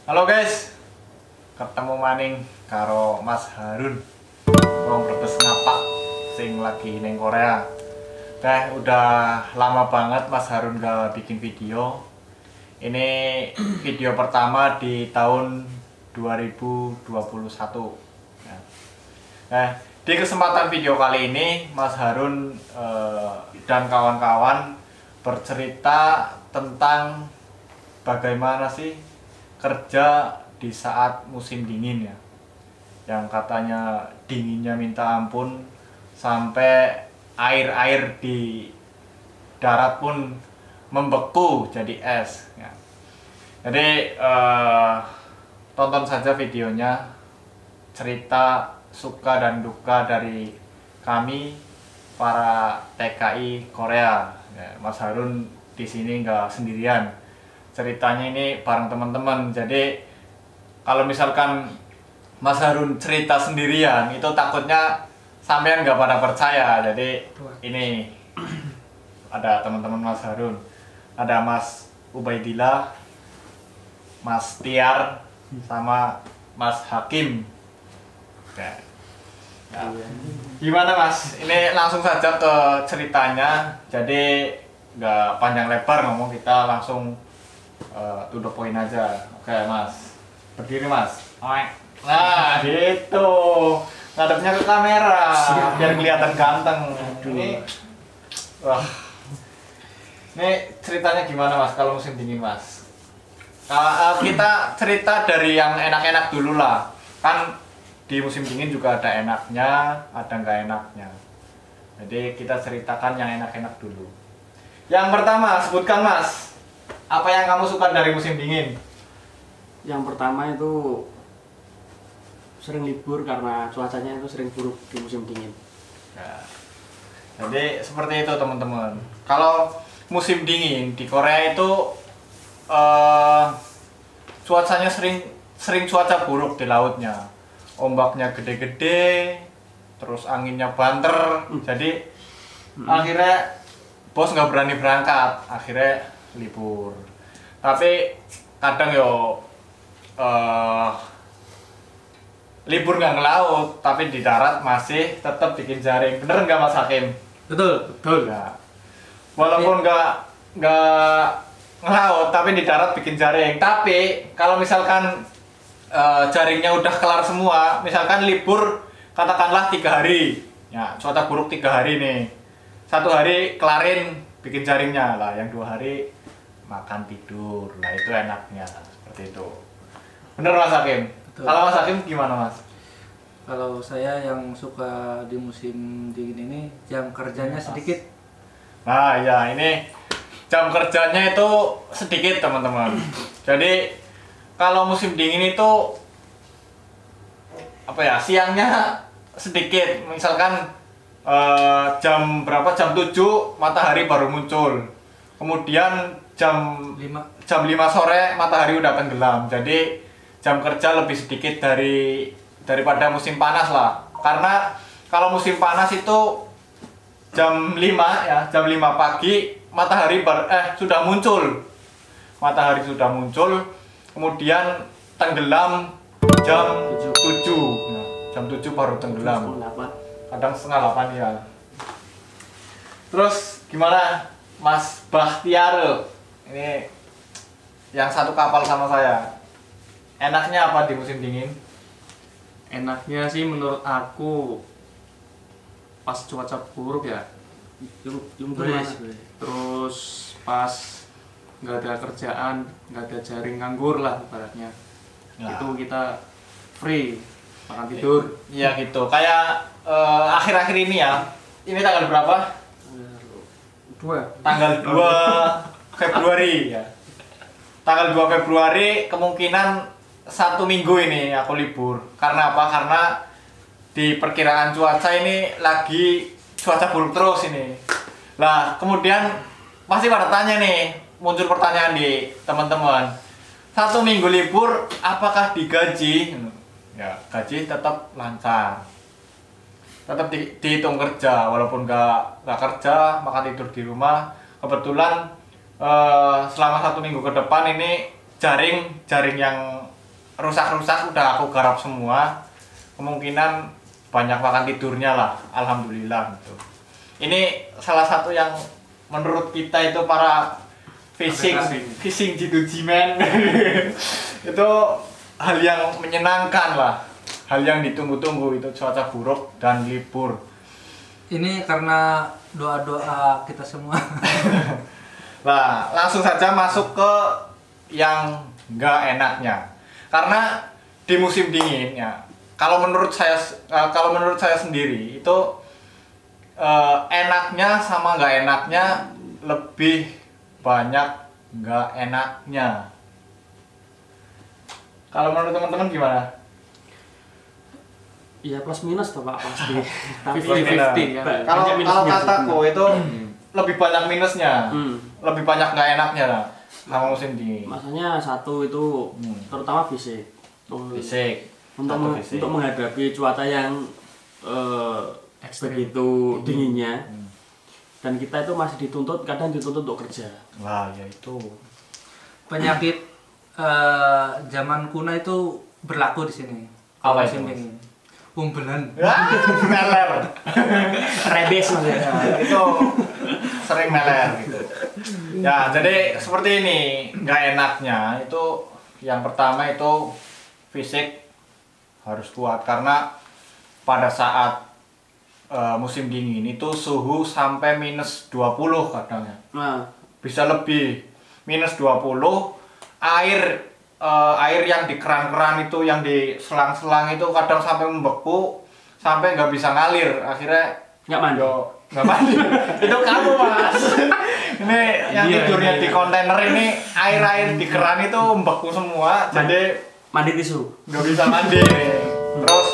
Halo guys, ketemu maning karo Mas Harun. Wong brebes ngapak sing lagi neng Korea. Udah lama banget Mas Harun gak bikin video. Ini video pertama di tahun 2021. Di kesempatan video kali ini Mas Harun dan kawan-kawan bercerita tentang bagaimana sih kerja di saat musim dingin ya, yang katanya dinginnya minta ampun sampai air-air di darat pun membeku jadi es ya. Jadi tonton saja videonya, cerita suka dan duka dari kami para TKI Korea ya. Mas Harun di sini nggak sendirian, ceritanya ini bareng teman-teman. Jadi kalau misalkan Mas Harun cerita sendirian itu takutnya sampean nggak pada percaya. Jadi ini ada teman-teman Mas Harun, ada Mas Ubaidillah, Mas Tiar, sama Mas Hakim. Ya. Gimana Mas? Ini langsung saja ke ceritanya. Jadi nggak panjang lebar ngomong, kita langsung to the point aja. Oke Mas, berdiri Mas. Nah gitu, ngadepnya ke kamera biar kelihatan ganteng. Wah, ini ceritanya gimana Mas kalau musim dingin Mas? Kita cerita dari yang enak-enak dulu lah. Kan di musim dingin juga ada enaknya, ada nggak enaknya. Jadi kita ceritakan yang enak-enak dulu. Yang pertama, sebutkan Mas, apa yang kamu suka dari musim dingin? Yang pertama itu sering libur karena cuacanya itu sering buruk di musim dingin. Ya. Jadi seperti itu teman-teman. Kalau musim dingin di Korea itu cuacanya sering cuaca buruk di lautnya. Ombaknya gede-gede, terus anginnya banter. Jadi akhirnya bos nggak berani berangkat, akhirnya libur. Tapi kadang yo libur nggak ngelaut, tapi di darat masih tetap bikin jaring. Bener nggak Mas Hakim? Betul. Ya. Walaupun nggak ngelaut, tapi di darat bikin jaring. Tapi kalau misalkan jaringnya udah kelar semua, misalkan libur katakanlah 3 hari, ya cuaca buruk 3 hari nih. 1 hari kelarin bikin jaringnya lah, yang 2 hari makan tidur lah, itu enaknya seperti itu. Bener Mas Hakim? Betul. Kalau Mas Hakim gimana Mas? Kalau saya yang suka di musim dingin ini jam kerjanya sedikit. Nah ya, ini jam kerjanya itu sedikit teman-teman. Jadi kalau musim dingin itu apa ya, siangnya sedikit. Misalkan jam berapa, jam 7 matahari baru muncul, kemudian jam 5 sore matahari udah tenggelam. Jadi jam kerja lebih sedikit daripada musim panas lah. Karena kalau musim panas itu jam 5 ya, jam 5 pagi matahari sudah muncul. Matahari sudah muncul, kemudian tenggelam jam 7. Nah, jam 7 baru tenggelam. Kadang setengah 8 ya. Terus gimana Mas Bahtiar? Ini yang satu kapal sama saya. Enaknya apa di musim dingin? Enaknya sih menurut aku pas cuaca buruk ya. Terus pas nggak ada kerjaan, nggak ada jaring, nganggur lah ibaratnya. Nah. Itu kita free makan tidur. Iya gitu. Kayak akhir-akhir ini ya. Ini tanggal berapa? 2. Tanggal 2 Februari ya. Tanggal 2 Februari kemungkinan 1 minggu ini aku libur. Karena apa? Karena di perkiraan cuaca ini lagi cuaca buruk terus ini. Lah kemudian pasti pada tanya nih, muncul pertanyaan di teman-teman, 1 minggu libur apakah digaji? Ya gaji tetap lancar, tetap dihitung kerja, walaupun nggak kerja, makan tidur di rumah. Kebetulan selama 1 minggu ke depan ini jaring yang rusak-rusak udah aku garap semua. Kemungkinan banyak makan tidurnya lah, alhamdulillah gitu. Ini salah satu yang menurut kita itu para fishing G2G man itu hal yang menyenangkan lah, hal yang ditunggu-tunggu itu cuaca buruk dan libur. Ini karena doa-doa kita semua. Nah, langsung saja masuk ke yang nggak enaknya. Karena di musim dingin ya, kalau menurut saya sendiri itu enaknya sama nggak enaknya lebih banyak nggak enaknya. Kalau menurut teman-teman gimana? Iya plus minus toh Pak pasti. Tapi 50-50 ya. Kalau banyak minusnya kataku sih. itu lebih banyak minusnya, Hmm. lebih banyak nggak enaknya lah sama musim dingin. Maksudnya satu itu terutama fisik. Fisik. Untuk Satu fisik. untuk menghadapi cuaca yang begitu dinginnya. Dan kita itu masih kadang dituntut untuk kerja. Wah, ya itu. Penyakit zaman kuno itu berlaku di sini. Apa Musim itu, Mas? dingin. Umbelan. Wah, meler. Rebes maksudnya. Nah, itu sering meler gitu. Ya, jadi seperti ini, nggak enaknya itu yang pertama itu fisik harus kuat karena pada saat musim dingin itu suhu sampai minus 20 kadang ya. Nah, Bisa lebih minus 20, air yang di keran-keran itu, yang di selang-selang itu kadang sampai membeku, sampai nggak bisa ngalir, akhirnya nggak mandi. nggak mandi. Itu kamu Mas. Ini yang Iya, tidurnya iya. di kontainer ini, air di keran itu membeku semua, jadi Mandi tisu. nggak bisa mandi. Terus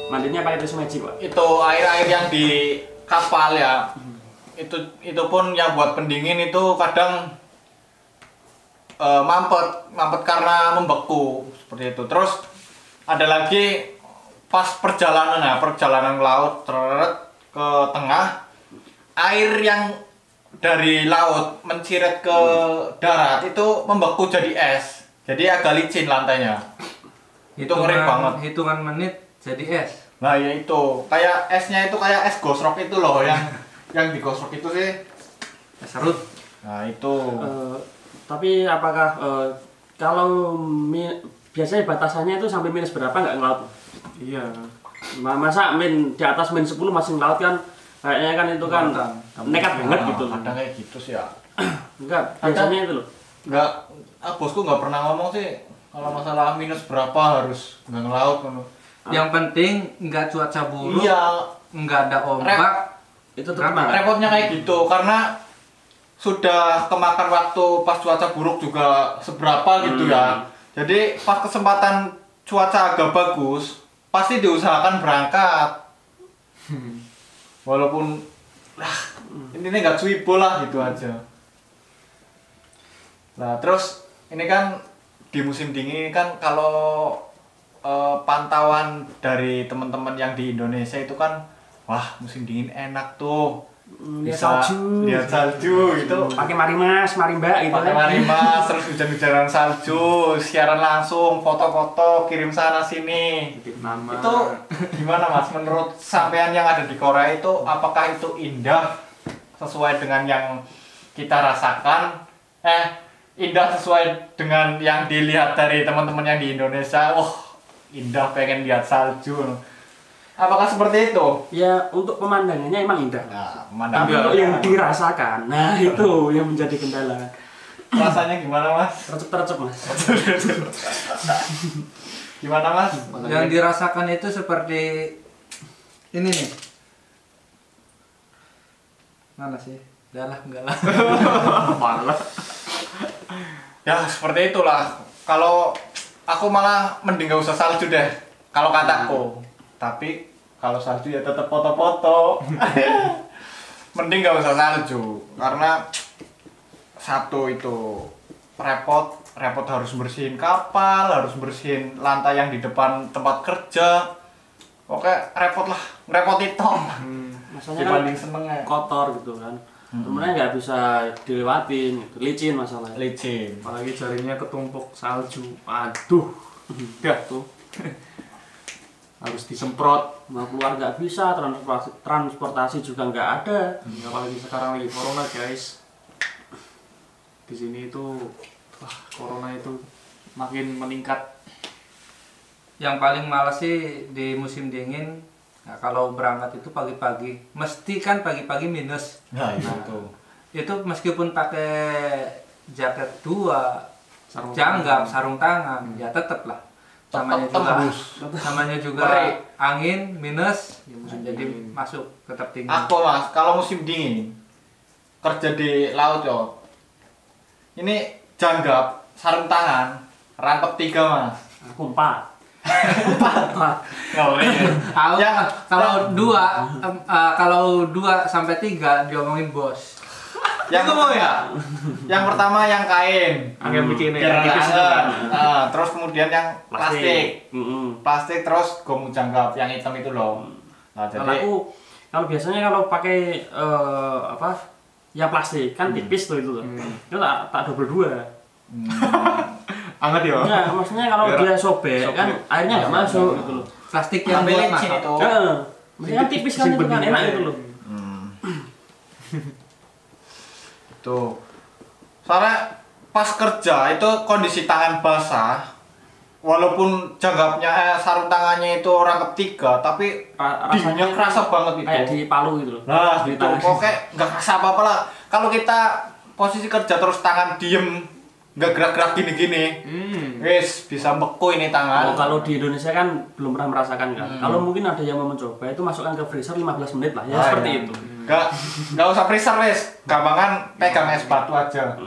Mandinya pakai tisu magic, Pak. itu air di kapal ya, itu pun yang buat pendingin itu kadang mampet karena membeku seperti itu. Terus ada lagi pas perjalanan laut ke tengah, air yang dari laut menciret ke darat itu membeku jadi es, jadi agak licin lantainya. Itu ngeri banget. Hitungan menit jadi es. Nah ya itu, kayak esnya itu kayak es gosrok itu loh, yang digosrok itu sih. Es serut. Nah itu. Tapi apakah kalau biasanya batasannya itu sampai minus berapa nggak ngelaut? Iya. Masa di atas minus 10 masih ngelaut kan? Kayaknya kan itu kan nekat banget gitu. Kadang kayak gitu sih ya. Enggak, biasanya itu loh. Nggak, bosku nggak pernah ngomong sih kalau masalah minus berapa harus nggak ngelaut. Yang penting nggak cuaca buruk, Iya, nggak ada ombak. Itu tetap Kenapa? repotnya kayak gitu karena sudah kemakan waktu pas cuaca buruk juga seberapa gitu ya. Jadi pas kesempatan cuaca agak bagus, pasti diusahakan berangkat. Walaupun ini nggak cuibo lah gitu aja. Nah terus ini kan di musim dingin kan kalau pantauan dari teman-teman yang di Indonesia itu kan, wah musim dingin enak tuh. Bisa lihat salju itu, pakai marimas, marimba gitu pakai marimas, terus hujan-hujanan salju, siaran langsung, foto-foto, kirim sana sini. Nama. Itu gimana Mas? Menurut sampean yang ada di Korea itu, apakah itu indah sesuai dengan yang kita rasakan? Indah sesuai dengan yang dilihat dari teman-teman yang di Indonesia. Indah, pengen lihat salju. Apakah seperti itu? Ya untuk pemandangannya emang indah. Nah, Tapi untuk yang dirasakan, nah itu yang menjadi kendala. rasanya gimana Mas? Tercep Mas. Gimana Mas? Yang dirasakan itu seperti ini nih. Mana sih? Udah lah, enggak lah. Malah. Ya seperti itulah. Kalau aku malah mending gak usah salju deh, kalau kataku. Tapi kalau salju ya tetap foto-foto. Mending gak usah salju karena satu itu repot harus bersihin kapal, harus bersihin lantai yang di depan tempat kerja. Oke, repot lah, ngerepoti toh. Masalahnya kan Dibanding senengnya. kotor gitu kan. Sebenarnya nggak bisa dilewatin, gitu. Licin masalahnya. Licin. Apalagi jarinya ketumpuk salju. Aduh. Dah tuh. Harus disemprot. Mau keluar nggak bisa, transportasi juga nggak ada. Apalagi sekarang lagi corona guys. Di sini itu corona itu makin meningkat. Yang paling males sih di musim dingin, nah, kalau berangkat itu pagi-pagi, mesti kan pagi-pagi minus. Nah, itu. Itu meskipun pakai jaket 2, janggap, sarung tangan, ya tetep lah. Namanya juga Ngeri. angin minus, musim jadi dingin. masuk tetap dingin. Aku mas, kalau musim dingin kerja di laut yo. Ini janggap, sarung tangan, rangkep 3 mas. Aku 4. Kalau 2 sampai 3 diomongin bos. Yang mau ya? Yang pertama yang kain. Angin bikin Biar tipis itu anget. kan. Terus kemudian yang plastik. Plastik terus gomu janggap yang hitam itu loh. Nah, Kalau jadi aku kalau biasanya kalau pakai yang plastik kan tipis tuh itu tuh. Itu tak double 2. anget ya. Enggak, maksudnya kalau dia sobek kan airnya nggak masuk gitu loh. Plastik yang Tapi buat licin masak. itu. Maksudnya kan tipis kan itu kan enak itu loh. Tuh. Soalnya pas kerja itu kondisi tangan basah. Walaupun janggapnya sarung tangannya itu rangkep 3, tapi dinginnya kerasa banget itu. Kayak di Palu gitu loh. Nah, Di gitu. tangan. Pokoknya nggak kerasa apa-apa lah. Kalau kita posisi kerja terus tangan diem, nggak gerak-gerak gini-gini, wes bisa beku ini tangan. Kalau di Indonesia kan belum pernah merasakan kan. Kalau mungkin ada yang mau mencoba itu masukkan ke freezer 15 menit lah ya seperti iya. itu. Nggak usah freezer wes, gampangan pegang es batu aja.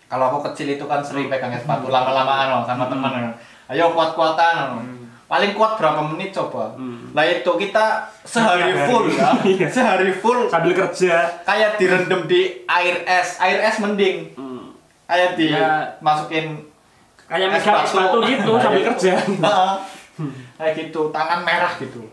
Kalau aku kecil itu kan sering pegang es batu lama-lamaan loh sama teman. Ayo kuat-kuatan. Paling kuat berapa menit coba. Nah itu kita sehari full ya, sehari full Sambil kerja. kayak direndam di air es mending. Kayak dimasukin Kayak megang es batu gitu sambil kerja. Kayak gitu, tangan merah gitu.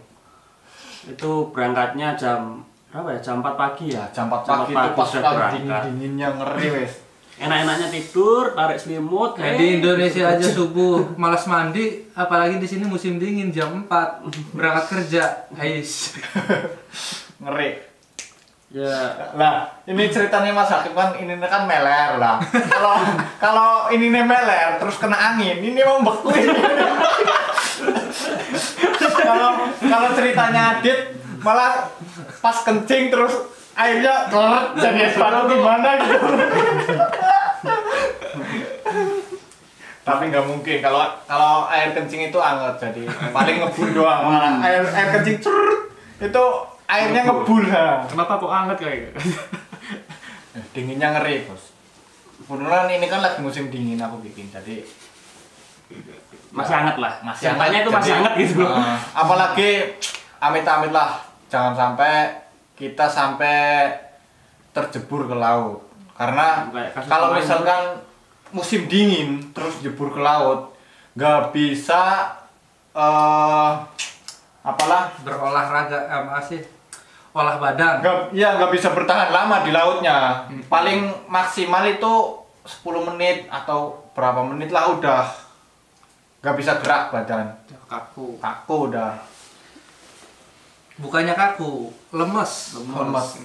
Itu berangkatnya jam berapa ya? Jam 4 pagi ya. Jam 4 pagi itu pas sudah lagi berangkat. dingin-dinginnya ngeri wes. Enak-enaknya tidur, tarik selimut. Di Indonesia aja subuh malas mandi, apalagi di sini musim dingin jam 4 berangkat kerja. Hais. Ngeri. Ya, Lah, ini ceritanya Mas Hakim kan ini kan meler lah. Kalau ini meler terus kena angin, ini mau beku ini. Kalau ceritanya Adit malah pas kencing terus airnya keleret jadi es batu gimana gitu. Tapi nggak mungkin kalau air kencing itu anget jadi paling ngebul doang malah air kencing itu airnya ngebul ha. kenapa kok anget kayak Dinginnya ngeri bos. Beneran ini kan lagi musim dingin aku bikin jadi masih hangat lah. masih Sampahnya itu masih Jadi, hangat gitu loh. apalagi amit-amit lah jangan sampai kita sampai terjebur ke laut karena Kayak kasus kalau kemarin. misalkan musim dingin terus jebur ke laut nggak bisa apalah Berolahraga masih olah badan. nggak bisa bertahan lama di lautnya paling maksimal itu 10 menit atau berapa menit lah udah nggak bisa gerak badan Kaku. udah Bukannya kaku, lemes.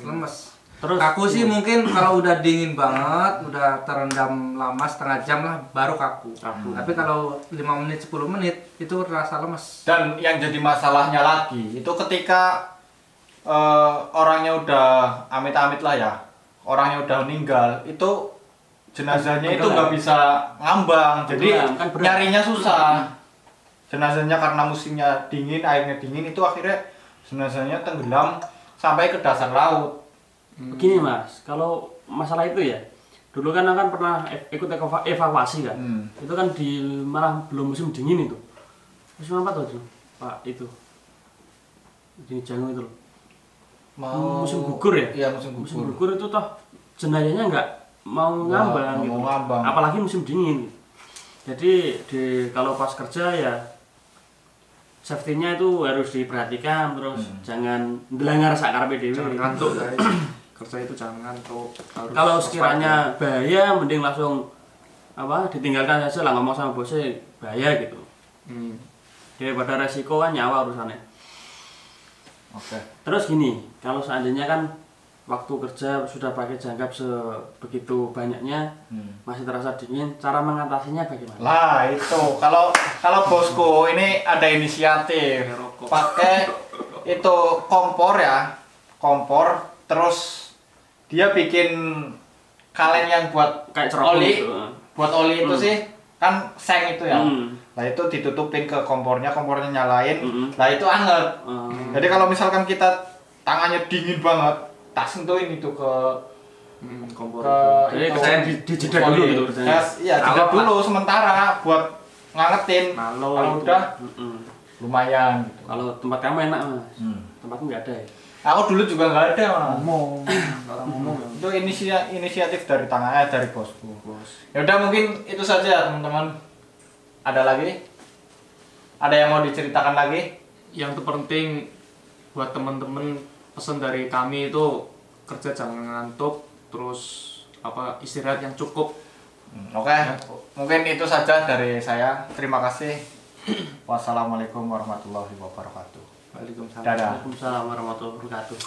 lemes. Terus Kaku sih mungkin kalau udah dingin banget, udah terendam lama setengah jam lah baru kaku. Tapi kalau 5 menit 10 menit itu rasa lemes. Dan yang jadi masalahnya lagi itu ketika orangnya udah amit-amit lah ya, orangnya udah meninggal, itu jenazahnya itu nggak bisa ngambang, jadi Tenggelam, kan berat. nyarinya susah. Jenazahnya karena musimnya dingin, airnya dingin itu akhirnya jenazahnya tenggelam sampai ke dasar laut. begini Mas, kalau masalah itu ya, dulu kan akan pernah ikut evakuasi kan, itu kan di malah belum musim dingin itu, musim apa tuh Pak itu, di Jango itu loh, musim gugur ya? Iya musim Musim gugur. gugur itu toh jenazahnya nggak mau ngambang nggak gitu, mau ngambang. apalagi musim dingin. Jadi kalau pas kerja ya safety-nya itu harus diperhatikan terus jangan ndelangar sak karepe dhewe. Jangan ngantuk guys. Kerja itu jangan ngantuk. Harus Kalau sekiranya bahaya mending langsung ditinggalkan saja lah, ngomong sama bosnya bahaya gitu. Daripada resiko kan nyawa urusannya. Oke. Terus gini, kalau seandainya kan waktu kerja sudah pakai jangkap sebegitu banyaknya, masih terasa dingin, cara mengatasinya bagaimana? Lah itu kalau bosku ini ada inisiatif pakai itu kompor ya, kompor terus dia bikin kalen yang buat Kayak cerobong oli, gitu. buat oli itu sih kan seng itu ya. Nah itu ditutupin ke kompornya nyalain, lah itu anget. Jadi kalau misalkan kita tangannya dingin banget, tak sentuhin itu ke Kompor. ke Jadi itu. saya dijeda dulu gitu kerjanya. Iya, jeda dulu sementara buat ngangetin. Kalau udah lumayan gitu. Kalau tempat kamu enak mas, tempatmu nggak ada ya? Aku dulu juga nggak ada mas. Orang ngomong. Itu inisiatif dari tangannya dari bosku. Ya udah mungkin itu saja teman-teman. Ada lagi? Ada yang mau diceritakan lagi? Yang terpenting buat temen-temen pesan dari kami itu kerja jangan ngantuk, terus istirahat yang cukup. Oke, mungkin itu saja dari saya. Terima kasih. Wassalamualaikum warahmatullahi wabarakatuh. Waalaikumsalam. Dadah. Waalaikumsalam warahmatullahi wabarakatuh.